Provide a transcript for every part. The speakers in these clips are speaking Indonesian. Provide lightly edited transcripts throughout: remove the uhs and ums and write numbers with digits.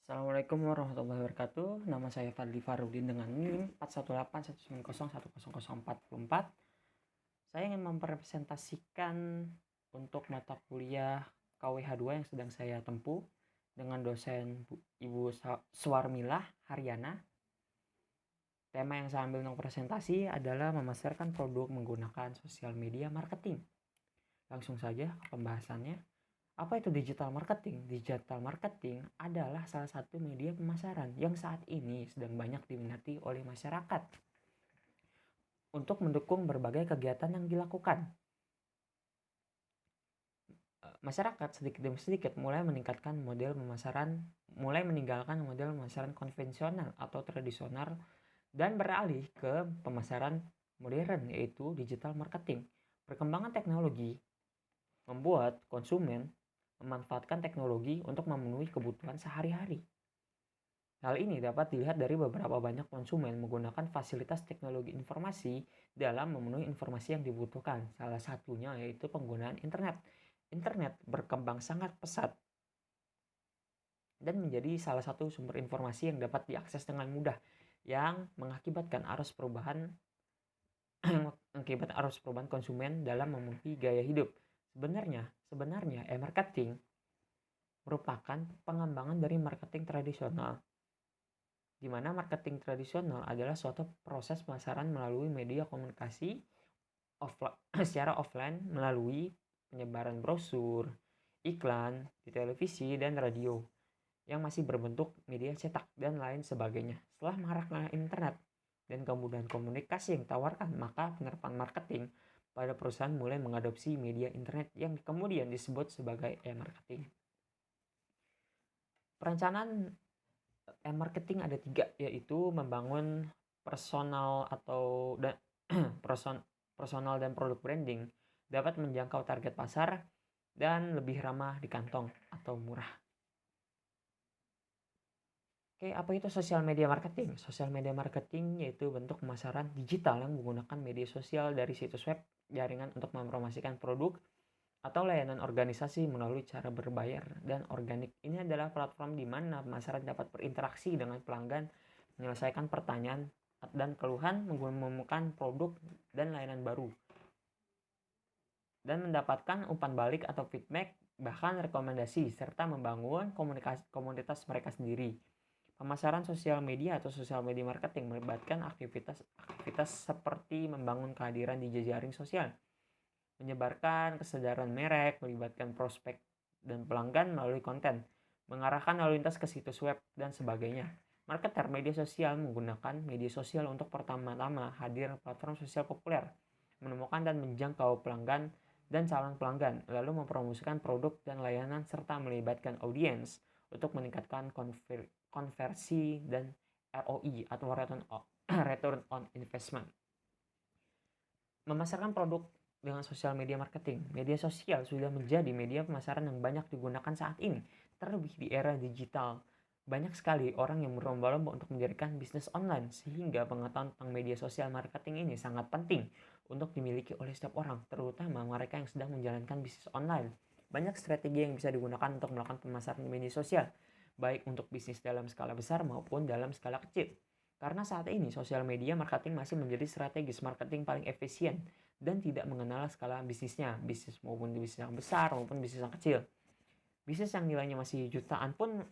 Assalamualaikum warahmatullahi wabarakatuh. Nama saya Fadli Farudin dengan NIM 41819010044. Saya ingin mempresentasikan untuk mata kuliah KWH 2 yang sedang saya tempuh dengan dosen Ibu Swarmilah Haryana. Tema yang saya ambil untuk presentasi adalah memasarkan produk menggunakan sosial media marketing. Langsung saja ke pembahasannya. Apa itu digital marketing? Digital marketing adalah salah satu media pemasaran yang saat ini sedang banyak diminati oleh masyarakat untuk mendukung berbagai kegiatan yang dilakukan. Masyarakat sedikit demi sedikit mulai meninggalkan model pemasaran konvensional atau tradisional dan beralih ke pemasaran modern, yaitu digital marketing. Perkembangan teknologi membuat konsumen memanfaatkan teknologi untuk memenuhi kebutuhan sehari-hari. Hal ini dapat dilihat dari beberapa banyak konsumen menggunakan fasilitas teknologi informasi dalam memenuhi informasi yang dibutuhkan. Salah satunya yaitu penggunaan internet. Internet berkembang sangat pesat dan menjadi salah satu sumber informasi yang dapat diakses dengan mudah, yang mengakibatkan arus perubahan konsumen dalam memenuhi gaya hidup. Sebenarnya e-marketing merupakan pengembangan dari marketing tradisional, di mana marketing tradisional adalah suatu proses pemasaran melalui media komunikasi secara offline melalui penyebaran brosur, iklan di televisi dan radio yang masih berbentuk media cetak dan lain sebagainya. Setelah maraknya internet dan kemudahan komunikasi yang ditawarkan, maka penerapan marketing pada perusahaan mulai mengadopsi media internet yang kemudian disebut sebagai e-marketing. Perencanaan e-marketing ada 3, yaitu membangun personal dan produk branding, dapat menjangkau target pasar, dan lebih ramah di kantong atau murah. Oke, apa itu sosial media marketing? Sosial media marketing yaitu bentuk pemasaran digital yang menggunakan media sosial dari situs web, jaringan untuk mempromosikan produk atau layanan organisasi melalui cara berbayar dan organik. Ini adalah platform di mana pemasaran dapat berinteraksi dengan pelanggan, menyelesaikan pertanyaan dan keluhan, menemukan produk dan layanan baru, dan mendapatkan umpan balik atau feedback, bahkan rekomendasi, serta membangun komunitas mereka sendiri. Pemasaran sosial media atau sosial media marketing melibatkan aktivitas seperti membangun kehadiran di jejaring sosial, menyebarkan kesadaran merek, melibatkan prospek dan pelanggan melalui konten, mengarahkan lalu lintas ke situs web, dan sebagainya. Marketer media sosial menggunakan media sosial untuk pertama-tama hadir platform sosial populer, menemukan dan menjangkau pelanggan dan calon pelanggan, lalu mempromosikan produk dan layanan serta melibatkan audiens untuk meningkatkan konversi dan ROI atau return on investment. Memasarkan produk dengan sosial media marketing. Media sosial sudah menjadi media pemasaran yang banyak digunakan saat ini, terlebih di era digital. Banyak sekali orang yang berlomba-lomba untuk mendirikan bisnis online, sehingga pengetahuan tentang media sosial marketing ini sangat penting untuk dimiliki oleh setiap orang, terutama mereka yang sedang menjalankan bisnis online. Banyak strategi yang bisa digunakan untuk melakukan pemasaran di media sosial, baik untuk bisnis dalam skala besar maupun dalam skala kecil. Karena saat ini sosial media marketing masih menjadi strategis marketing paling efisien dan tidak mengenal skala bisnisnya, bisnis maupun bisnis yang besar maupun bisnis yang kecil. Bisnis yang nilainya masih jutaan pun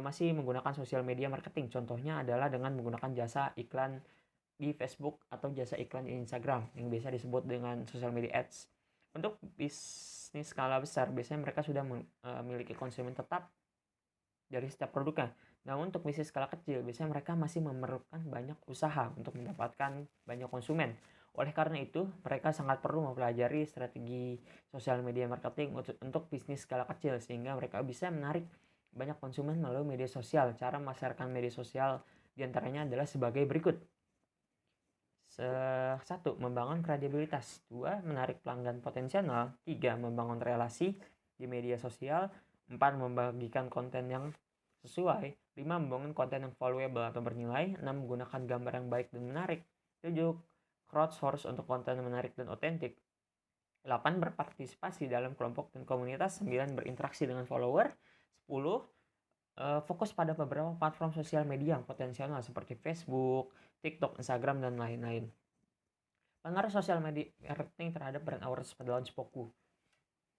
masih menggunakan sosial media marketing. Contohnya adalah dengan menggunakan jasa iklan di Facebook atau jasa iklan di Instagram yang biasa disebut dengan social media ads. Untuk bisnis skala besar, biasanya mereka sudah memiliki konsumen tetap dari setiap produknya. Namun untuk bisnis skala kecil, biasanya mereka masih memerlukan banyak usaha untuk mendapatkan banyak konsumen. Oleh karena itu, mereka sangat perlu mempelajari strategi sosial media marketing untuk bisnis skala kecil, sehingga mereka bisa menarik banyak konsumen melalui media sosial. Cara memasarkan media sosial diantaranya adalah sebagai berikut. 1. Membangun kredibilitas. 2. Menarik pelanggan potensial. 3. Membangun relasi di media sosial. 4. Membagikan konten yang sesuai. 5. Membangun konten yang valuable atau bernilai. 6. Menggunakan gambar yang baik dan menarik. 7. Crowdsource untuk konten yang menarik dan otentik. 8. Berpartisipasi dalam kelompok dan komunitas. 9. Berinteraksi dengan follower. 10, fokus pada beberapa platform sosial media yang potensial seperti Facebook, TikTok, Instagram, dan lain-lain. Pengaruh sosial media marketing terhadap brand awareness pada Launchbox.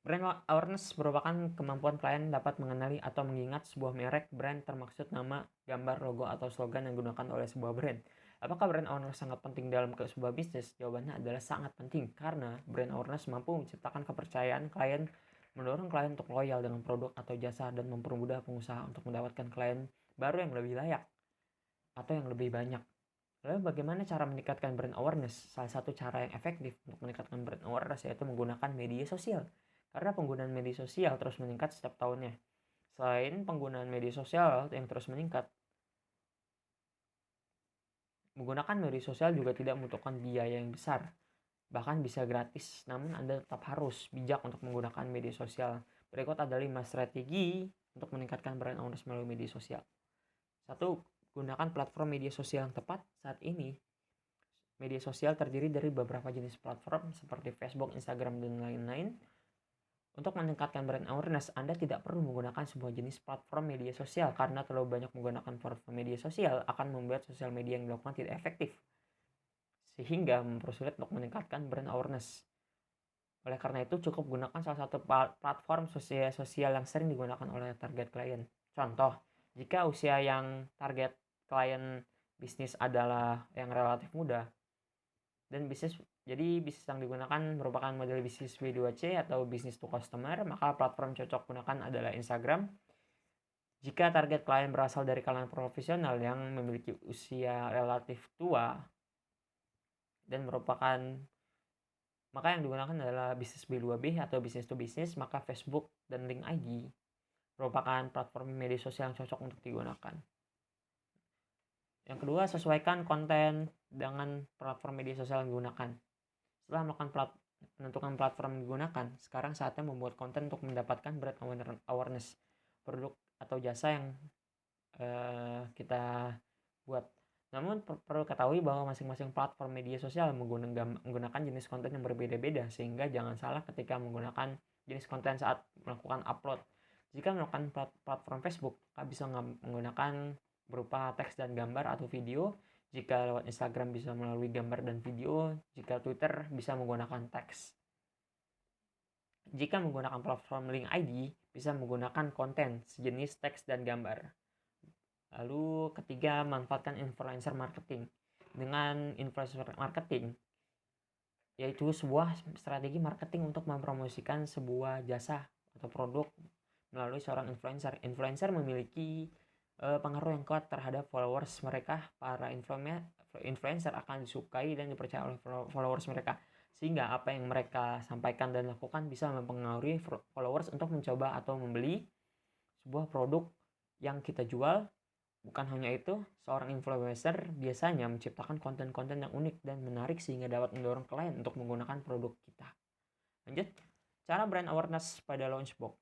Brand awareness merupakan kemampuan klien dapat mengenali atau mengingat sebuah merek, brand termaksud nama, gambar, logo, atau slogan yang digunakan oleh sebuah brand. Apakah brand awareness sangat penting dalam sebuah bisnis? Jawabannya adalah sangat penting karena brand awareness mampu menciptakan kepercayaan klien, mendorong klien untuk loyal dengan produk atau jasa, dan mempermudah pengusaha untuk mendapatkan klien baru yang lebih layak atau yang lebih banyak. Lalu bagaimana cara meningkatkan brand awareness? Salah satu cara yang efektif untuk meningkatkan brand awareness yaitu menggunakan media sosial. Karena penggunaan media sosial terus meningkat setiap tahunnya. Selain penggunaan media sosial yang terus meningkat, menggunakan media sosial juga tidak membutuhkan biaya yang besar. Bahkan bisa gratis, namun Anda tetap harus bijak untuk menggunakan media sosial. Berikut ada 5 strategi untuk meningkatkan brand awareness melalui media sosial. 1. Gunakan platform media sosial yang tepat. Saat ini, media sosial terdiri dari beberapa jenis platform seperti Facebook, Instagram, dan lain-lain. Untuk meningkatkan brand awareness, Anda tidak perlu menggunakan sebuah jenis platform media sosial karena terlalu banyak menggunakan platform media sosial akan membuat sosial media yang dilakukan tidak efektif, sehingga mempersulit untuk meningkatkan brand awareness. Oleh karena itu, cukup gunakan salah satu platform sosial yang sering digunakan oleh target klien. Contoh, jika usia yang target klien bisnis adalah yang relatif muda, dan bisnis yang digunakan merupakan model bisnis B2C atau business to customer, maka platform cocok gunakan adalah Instagram. Jika target klien berasal dari kalangan profesional yang memiliki usia relatif tua dan maka yang digunakan adalah bisnis B2B atau business to business, maka Facebook dan LinkedIn merupakan platform media sosial yang cocok untuk digunakan. Yang kedua, sesuaikan konten dengan platform media sosial yang digunakan. Setelah menentukan platform yang digunakan, sekarang saatnya membuat konten untuk mendapatkan brand awareness produk atau jasa yang kita buat. Namun perlu ketahui bahwa masing-masing platform media sosial menggunakan jenis konten yang berbeda-beda, sehingga jangan salah ketika menggunakan jenis konten saat melakukan upload. Jika melakukan platform Facebook, kita bisa menggunakan berupa teks dan gambar atau video. Jika lewat Instagram bisa melalui gambar dan video. Jika Twitter bisa menggunakan teks. Jika menggunakan platform LinkedIn, bisa menggunakan konten sejenis teks dan gambar. Lalu ketiga, manfaatkan influencer marketing. Dengan influencer marketing, yaitu sebuah strategi marketing untuk mempromosikan sebuah jasa atau produk melalui seorang influencer. Influencer memiliki pengaruh yang kuat terhadap followers mereka. Para influencer akan disukai dan dipercaya oleh followers mereka, sehingga apa yang mereka sampaikan dan lakukan bisa mempengaruhi followers untuk mencoba atau membeli sebuah produk yang kita jual. Bukan hanya itu, seorang influencer biasanya menciptakan konten-konten yang unik dan menarik sehingga dapat mendorong klien untuk menggunakan produk kita. Lanjut, cara brand awareness pada Launchbox.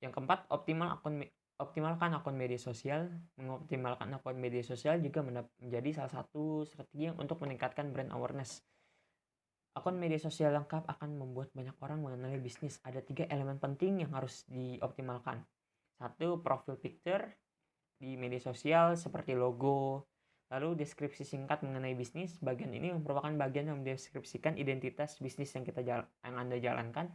Yang keempat, optimalkan akun media sosial. Mengoptimalkan akun media sosial juga menjadi salah satu strategi untuk meningkatkan brand awareness. Akun media sosial lengkap akan membuat banyak orang mengenali bisnis. Ada 3 elemen penting yang harus dioptimalkan. 1. Profil picture di media sosial seperti logo. Lalu deskripsi singkat mengenai bisnis. Bagian ini merupakan bagian yang mendeskripsikan identitas bisnis yang Anda jalankan.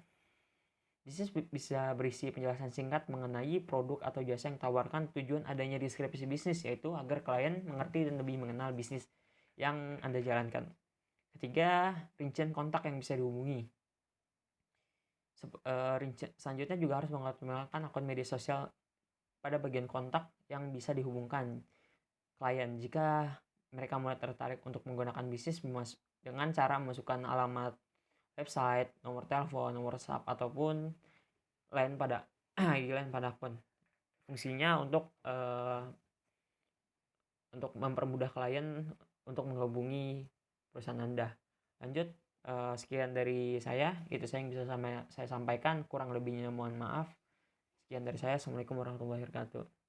Bisnis bisa berisi penjelasan singkat mengenai produk atau jasa yang tawarkan. Tujuan adanya deskripsi bisnis yaitu agar klien mengerti dan lebih mengenal bisnis yang Anda jalankan. Ketiga, rincian kontak yang bisa dihubungi. Selanjutnya juga harus mengoptimalkan akun media sosial pada bagian kontak yang bisa dihubungkan klien. Jika mereka mulai tertarik untuk menggunakan bisnis dengan cara memasukkan alamat website, nomor telepon, nomor WhatsApp, ataupun lain pada akun. Fungsinya untuk mempermudah klien untuk menghubungi perusahaan Anda. Lanjut, sekian dari saya. Itu saya yang bisa saya sampaikan. Kurang lebihnya mohon maaf. Sekian dari saya. Assalamualaikum warahmatullahi wabarakatuh.